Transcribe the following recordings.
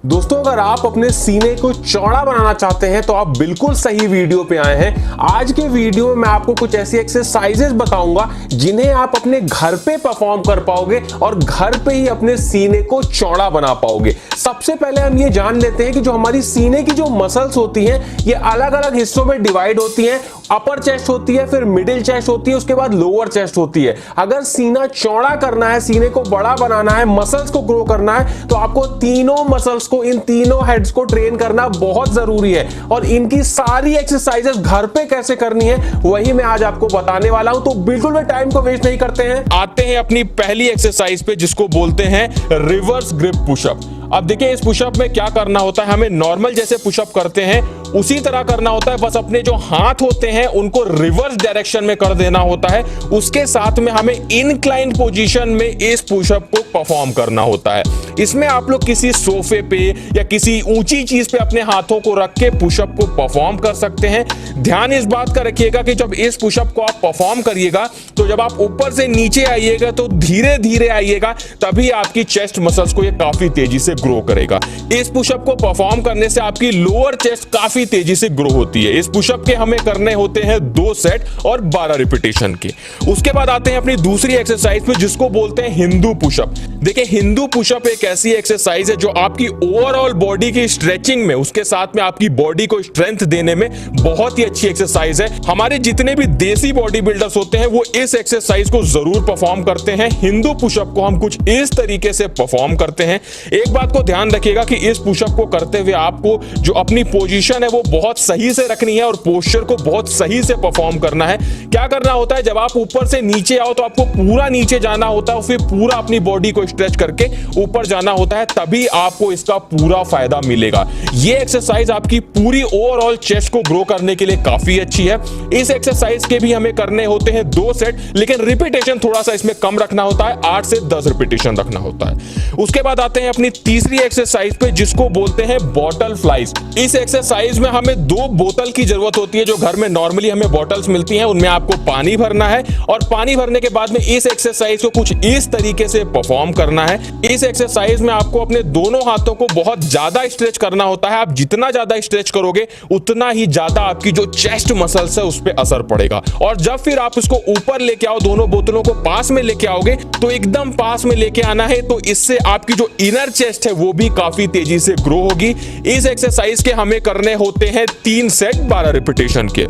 दोस्तों, अगर आप अपने सीने को चौड़ा बनाना चाहते हैं तो आप बिल्कुल सही वीडियो पे आए हैं। आज के वीडियो में मैं आपको कुछ ऐसी एक्सरसाइजेस बताऊंगा जिन्हें आप अपने घर पे परफॉर्म कर पाओगे और घर पे ही अपने सीने को चौड़ा बना पाओगे। सबसे पहले हम ये जान लेते हैं कि जो हमारी सीने की जो मसल्स होती हैं ये अलग अलग हिस्सों में डिवाइड होती हैं। अपर चेस्ट होती है, फिर मिडिल चेस्ट होती है, उसके बाद लोअर चेस्ट होती है। अगर सीना चौड़ा करना है, सीने को बड़ा बनाना है, मसल्स को ग्रो करना है तो आपको तीनों मसल्स को, इन तीनों हेड्स को ट्रेन करना बहुत जरूरी है। और इनकी सारी एक्सरसाइजेस घर पे कैसे करनी है वही मैं आज आपको बताने वाला हूं। तो बिल्कुल भी टाइम को वेस्ट नहीं करते हैं, आते हैं अपनी पहली एक्सरसाइज पे जिसको बोलते हैं रिवर्स ग्रिप पुशअप। अब देखिए इस पुशअप में क्या करना होता है, हमें नॉर्मल जैसे पुशअप करते हैं उसी तरह करना होता है, बस अपने जो हाथ होते हैं उनको रिवर्स डायरेक्शन में कर देना होता है। उसके साथ में हमें इनक्लाइंड पोजीशन में इस पुशअप को परफॉर्म करना होता है। इसमें आप लोग किसी सोफे पे या किसी ऊंची चीज पे अपने हाथों को रख के पुशअप को परफॉर्म कर सकते हैं। ध्यान इस बात का रखिएगा कि जब इस पुशअप को आप परफॉर्म करिएगा तो जब आप ऊपर से नीचे आइएगा तो धीरे धीरे आइएगा, तभी आपकी चेस्ट मसल्स को ये काफी तेजी से ग्रो करेगा। इस पुशअप को परफॉर्म करने से आपकी लोअर चेस्ट काफी तेजी से ग्रो होती है। इस पुशअप के हमें करने होते हैं 2 सेट और 12 रिपीटेशन के। उसके बाद आते हैं अपनी दूसरी एक्सरसाइज पे जिसको बोलते हैं हिंदू पुशअप। देखिए हिंदू पुशअप एक ऐसी एक्सरसाइज है जो आपकी ओवरऑल बॉडी की स्ट्रेचिंग में, उसके साथ में आपकी बॉडी को स्ट्रेंथ देने में बहुत ही अच्छी एक्सरसाइज है। हमारे जितने भी देसी बॉडी बिल्डर्स होते हैं वो इस एक्सरसाइज को जरूर परफॉर्म करते हैं। हिंदू पुशअप को हम कुछ इस तरीके से परफॉर्म करते हैं। एक बात को ध्यान रखिएगा कि इस पुशअप को करते हुए आपको जो अपनी पोजीशन है वो बहुत सही से रखनी है और पोस्चर को बहुत सही से परफॉर्म करना है। क्या करना होता है, जब आप ऊपर से नीचे आओ तो आपको पूरा नीचे जाना होता है और फिर पूरा अपनी बॉडी को स्ट्रेच करके ऊपर जाना होता है, तभी आपको इसका पूरा फायदा मिलेगा। ये एक्सरसाइज आपकी पूरी ओवरऑल चेस्ट को ग्रो करने के लिए काफी अच्छी है। इस एक्सरसाइज के भी हमें करने होते हैं 2 सेट, लेकिन रिपीटेशन थोड़ा सा इसमें कम रखना होता है, 8 से 10 रिपीटेशन रखना होता है। उसके बाद आते हैं अपनी तीसरी एक्सरसाइज पे जिसको बोलते हैं बॉटल फ्लाइज। इस एक्सरसाइज में हमें 2 बोतल की जरूरत होती है। जो घर में नॉर्मली हमें बॉटल्स मिलती हैं उनमें आपको पानी भरना है और पानी भरने के बाद में इस एक्सरसाइज को कुछ इस तरीके से परफॉर्म करना है। इस एक्सरसाइज में आपको अपने दोनों हाथों को बहुत ज्यादा स्ट्रेच करना होता है। आप जितना ज्यादा स्ट्रेच करोगे उतना ही ज्यादा आपकी जो चेस्ट मसल्स है उस पर असर पड़ेगा। और जब फिर आप इसको ऊपर लेके आओ, दोनों बोतलों को पास में लेके आओगे तो एकदम पास में लेके आना है, तो इससे आपकी जो इनर चेस्ट है वो भी काफी तेजी से ग्रो होगी। इस एक्सरसाइज के हमें करने होते हैं 3 सेट 12 रिपीटेशन के।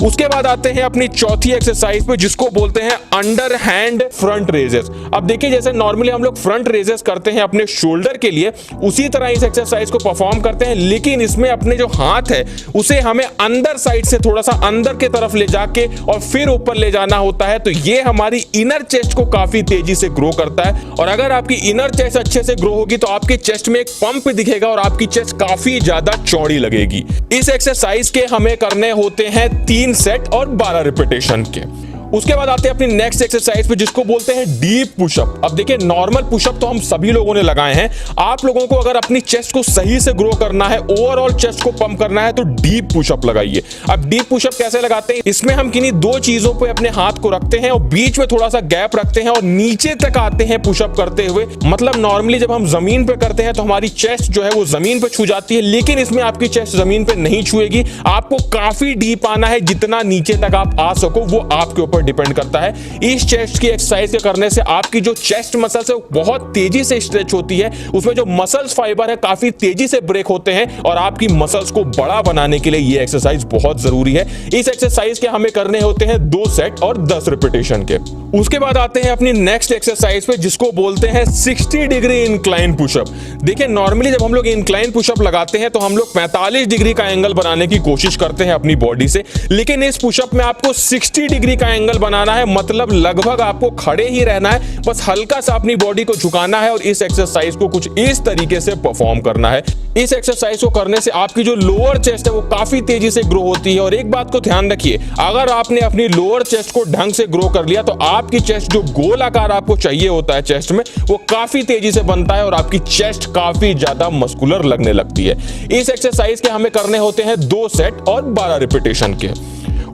उसके बाद आते हैं अपनी चौथी एक्सरसाइज पे जिसको बोलते हैं अंडर हैंड फ्रंट रेजेस। अब देखिए जैसे नॉर्मली हम लोग फ्रंट रेजेस करते हैं अपने शोल्डर के लिए, उसी तरह इस एक्सरसाइज को परफॉर्म करते हैं, लेकिन इसमें अपने जो हाथ है उसे हमें अंदर साइड से थोड़ा सा अंदर के तरफ ले जाके और फिर ऊपर ले जाना होता है। तो ये हमारी इनर चेस्ट को काफी तेजी से ग्रो करता है। और अगर आपकी इनर चेस्ट अच्छे से ग्रो होगी तो आपके चेस्ट में एक पंप दिखेगा और आपकी चेस्ट काफी ज्यादा चौड़ी लगेगी। इस एक्सरसाइज के हमें करने होते हैं 3 सेट और 12 रिपीटेशन के। उसके बाद आते हैं अपनी नेक्स्ट एक्सरसाइज पे जिसको बोलते हैं डीप पुशअप। अब देखिए नॉर्मल पुशअप तो हम सभी लोगों ने लगाए हैं। आप लोगों को अगर अपनी चेस्ट को सही से ग्रो करना है, ओवरऑल चेस्ट को पंप करना है, तो डीप पुशअप लगाइए। अब डीप पुशअप कैसे लगाते हैं, इसमें हम किन्हीं 2 चीजों पे अपने हाथ को रखते हैं और बीच में थोड़ा सा गैप रखते हैं और नीचे तक आते हैं पुशअप करते हुए। मतलब नॉर्मली जब हम जमीन पे करते हैं तो हमारी चेस्ट जो है वो जमीन पे छू जाती है, लेकिन इसमें आपकी चेस्ट जमीन पे नहीं छुएगी। आपको काफी डीप आना है, जितना नीचे तक आप आ सको वो आपके ऊपर डिपेंड करता है। इस चेस्ट की एक्सरसाइज के करने से आपकी जो चेस्ट मसल्स है बहुत तेजी से स्ट्रेच होती है, उसमें जो मसल्स फाइबर है काफी तेजी से ब्रेक होते हैं और आपकी मसल्स को बड़ा बनाने के लिए ये एक्सरसाइज बहुत जरूरी है। इस एक्सरसाइज के हमें करने होते हैं 2 सेट और 10 रिपीटेशन के। उसके बाद आते हैं अपनी नेक्स्ट एक्सरसाइज पे जिसको बोलते हैं 60 डिग्री इंक्लाइन पुशअप। देखिए नॉर्मली जब हम लोग इंक्लाइन पुशअप लगाते हैं तो हम लोग 45 डिग्री का एंगल बनाने की कोशिश करते हैं अपनी बॉडी से, लेकिन इस पुशअप में आपको 60 डिग्री का एंगल बनाना है। मतलब लगभग आपको खड़े ही रहना है, बस हल्का सा अपनी बॉडी को झुकाना है और इस एक्सरसाइज को कुछ इस तरीके से परफॉर्म करना है। इस एक्सरसाइज को करने से आपकी जो लोअर चेस्ट है वो काफी तेजी से ग्रो होती है। और एक बात को ध्यान रखिए, अगर आपने अपनी लोअर चेस्ट को ढंग से ग्रो कर लिया तो आपकी चेस्ट जो गोल आकार आपको चाहिए होता है चेस्ट में, वो काफी तेजी से बनता है और आपकी चेस्ट काफी ज्यादा मस्कुलर लगने लगती है। इस एक्सरसाइज के हमें करने होते हैं 2 सेट और 12 रिपीटेशन के।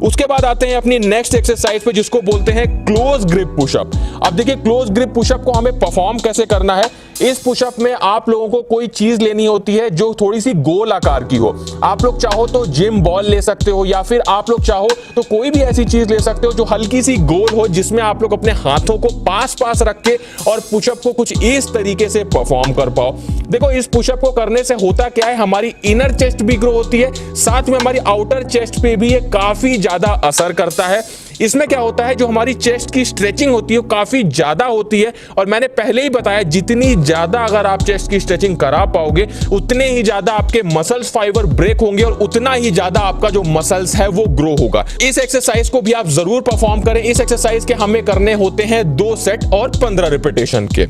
उसके बाद आते हैं अपनी नेक्स्ट एक्सरसाइज पे जिसको बोलते हैं क्लोज ग्रिप पुशअप। अब देखिए क्लोज ग्रिप पुशअप को हमें परफॉर्म कैसे करना है। इस पुशअप में आप लोगों को कोई चीज लेनी होती है जो थोड़ी सी गोल आकार की हो। आप लोग चाहो तो जिम बॉल ले सकते हो या फिर आप लोग चाहो तो कोई भी ऐसी चीज ले सकते हो जो हल्की सी गोल हो, जिसमें आप लोग अपने हाथों को पास पास रख के और पुशअप को कुछ इस तरीके से परफॉर्म कर पाओ। देखो इस पुशअप को करने से होता क्या है, हमारी इनर चेस्ट भी ग्रो होती है, साथ में हमारी आउटर चेस्ट पे भी ये काफी ज्यादा असर करता है। इसमें क्या होता है, जो हमारी चेस्ट की स्ट्रेचिंग होती है वो काफी ज्यादा होती है, और मैंने पहले ही बताया जितनी ज्यादा अगर आप चेस्ट की स्ट्रेचिंग करा पाओगे उतने ही ज्यादा आपके मसल्स फाइबर ब्रेक होंगे और उतना ही ज्यादा आपका जो मसल्स है वो ग्रो होगा। इस एक्सरसाइज को भी आप जरूर परफॉर्म करें। इस एक्सरसाइज के हमें करने होते हैं 2 सेट और 15 रिपीटेशन के।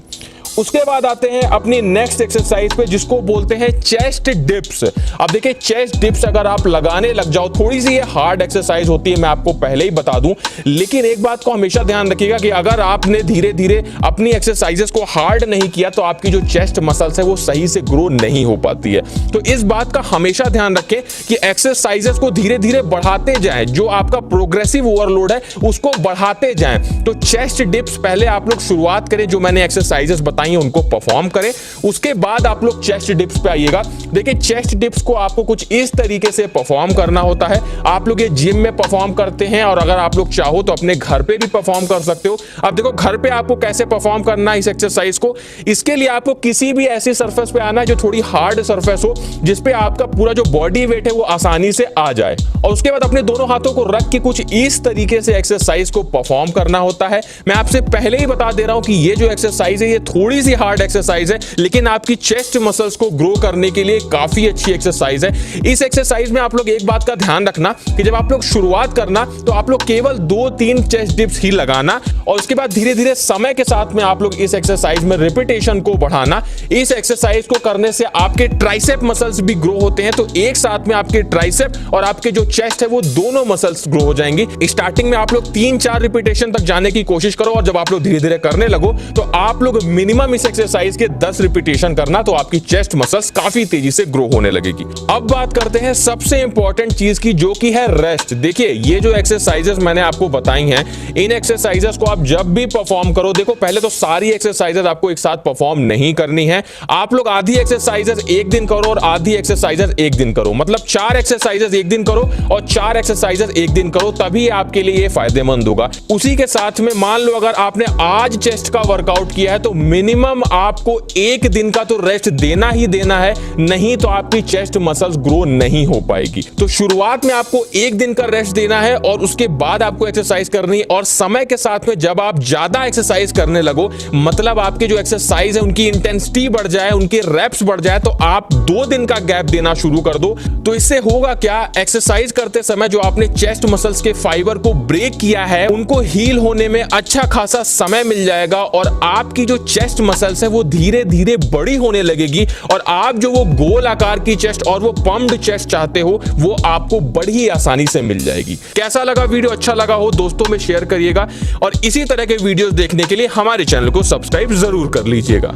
उसके बाद आते हैं अपनी नेक्स्ट एक्सरसाइज पे जिसको बोलते हैं चेस्ट डिप्स। अब देखिए चेस्ट डिप्स अगर आप लगाने लग जाओ, थोड़ी सी ये हार्ड एक्सरसाइज होती है, मैं आपको पहले ही बता दूं, लेकिन एक बात को हमेशा ध्यान रखिएगा कि अगर आपने धीरे धीरे अपनी एक्सरसाइजेस को हार्ड नहीं किया तो आपकी जो चेस्ट मसल्स है वो सही से ग्रो नहीं हो पाती है। तो इस बात का हमेशा ध्यान रखें कि एक्सरसाइजेस को धीरे धीरे बढ़ाते जाएं, जो आपका प्रोग्रेसिव ओवरलोड है उसको बढ़ाते जाएं। तो चेस्ट डिप्स पहले आप लोग शुरुआत करें, जो मैंने एक्सरसाइजेस उनको परफॉर्म करें, उसके बाद आप लोग चेस्ट डिप्स पे आइएगा। देखिए चेस्ट डिप्स को आपको कुछ इस तरीके से परफॉर्म करना होता है। आप लोग ये जिम में परफॉर्म करते हैं और अगर आप लोग चाहो तो अपने घर पे भी परफॉर्म कर सकते हो। अब देखो घर पे आपको कैसे परफॉर्म करना है इस एक्सरसाइज को, इसके लिए आपको किसी भी ऐसी सरफेस पे आना है जो थोड़ी हार्ड सरफेस हो, जिसपे आपका पूरा जो बॉडी वेट है वो आसानी से आ जाए, और उसके बाद अपने दोनों हाथों को रख के कुछ इस तरीके से एक्सरसाइज को परफॉर्म करना होता है। मैं आपसे पहले ही बता दे रहा हूं कि ये जो एक्सरसाइज है ये थोड़ी सी हार्ड एक्सरसाइज है, लेकिन आपकी चेस्ट मसल्स को ग्रो करने के लिए काफी अच्छी एक्सरसाइज है। इस एक्सरसाइज में आप लोग एक बात का ध्यान रखना कि जब आप लोग शुरुआत करना तो आप लोग केवल 2-3 चेस्ट डिप्स ही लगाना, और उसके बाद धीरे धीरे समय के साथ में आप लोग इस एक्सरसाइज में रिपीटेशन को बढ़ाना। इस एक्सरसाइज को करने से आपके ट्राइसेप मसल्स भी ग्रो होते हैं, तो एक साथ में आपके ट्राइसेप और आपके जो चेस्ट है वो दोनों मसल्स ग्रो हो जाएंगी। स्टार्टिंग में आप लोग 3-4 रिपीटेशन तक जाने की कोशिश करो, और जब आप लोग धीरे धीरे करने लगो तो आप लोग मिनिमम इस एक्सरसाइज के 10 रिपीटेशन करना, तो आपकी चेस्ट मसल्स काफी तेजी से ग्रो होने लगेगी। अब बात करते हैं सबसे इंपॉर्टेंट चीज की, जो कि है रेस्ट। देखिए ये जो एक्सरसाइजेस मैंने आपको बताई हैं, इन एक्सरसाइजेस को आप जब भी परफॉर्म करो, देखो पहले तो सारी एक्सरसाइजेस आपको एक साथ परफॉर्म नहीं करनी है। आप लोग आधी एक्सरसाइजेस एक दिन करो और आधी एक्सरसाइजेस एक दिन करो, मतलब 4 एक्सरसाइजेस एक दिन करो और 4 एक्सरसाइजेस एक दिन करो, तभी आपके लिए ये फायदेमंद होगा। उसी के साथ में मान लो अगर आपने आज चेस्ट का वर्कआउट किया है तो मिनिमम आपको एक दिन का तो रेस्ट देना ही देना है, नहीं तो आपकी चेस्ट मसल्स ग्रो नहीं हो पाएगी। तो शुरुआत में आपको एक दिन का रेस्ट देना है और उसके बाद आपको एक्सरसाइज करनी है, और समय के साथ में जब आप ज्यादा एक्सरसाइज करने लगो, मतलब आपके जो एक्सरसाइज है उनकी इंटेंसिटी बढ़ जाए, उनके रेप्स बढ़ जाए, तो आप 2 दिन का गैप देना शुरू कर दो। तो इससे होगा क्या, एक्सरसाइज करते समय जो आपने चेस्ट मसल्स के फाइबर को ब्रेक किया है उनको हील होने में अच्छा खासा समय मिल जाएगा, और आपकी जो चेस्ट मसल्स है वो धीरे धीरे बड़ी होने लगेगी, और आप जो वो गोल आकार की चेस्ट और वो पम्प्ड चेस्ट चाहते हो वो आपको बड़ी आसानी से मिल जाएगी। कैसा लगा वीडियो? अच्छा लगा हो दोस्तों में शेयर करिएगा, और इसी तरह के वीडियोस देखने के लिए हमारे चैनल को सब्सक्राइब जरूर कर लीजिएगा।